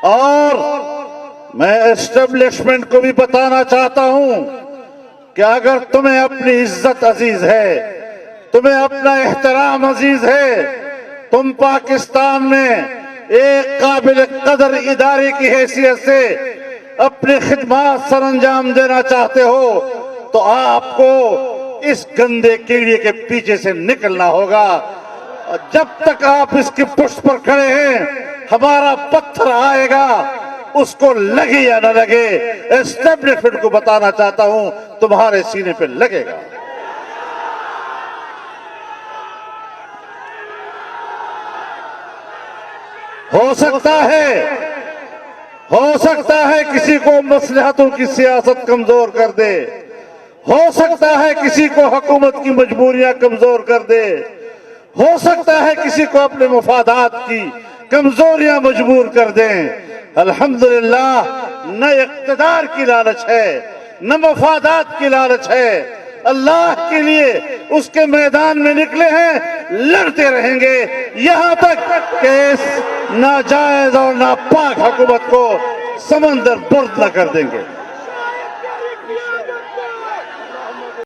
اور میں اسٹیبلشمنٹ کو بھی بتانا چاہتا ہوں کہ اگر تمہیں اپنی عزت عزیز ہے، تمہیں اپنا احترام عزیز ہے، تم پاکستان میں ایک قابل قدر ادارے کی حیثیت سے اپنی خدمات سر انجام دینا چاہتے ہو تو آپ کو اس گندے کیڑے کے پیچھے سے نکلنا ہوگا۔ جب تک آپ اس کی پشت پر کھڑے ہیں ہمارا پتھر آئے گا، اس کو لگے یا نہ لگے، اسٹیبلشمنٹ کو بتانا چاہتا ہوں تمہارے سینے پہ لگے گا۔ ہو سکتا ہے کسی کو مصلحتوں کی سیاست کمزور کر دے، ہو سکتا ہے کسی کو حکومت کی مجبوریاں کمزور کر دے، ہو سکتا ہے کسی کو اپنے مفادات کی کمزوریاں مجبور کر دیں۔ الحمدللہ نہ اقتدار کی لالچ ہے نہ مفادات کی لالچ ہے، اللہ کے لیے اس کے میدان میں نکلے ہیں، لڑتے رہیں گے یہاں تک کہ اس ناجائز اور ناپاک حکومت کو سمندر برد نہ کر دیں گے۔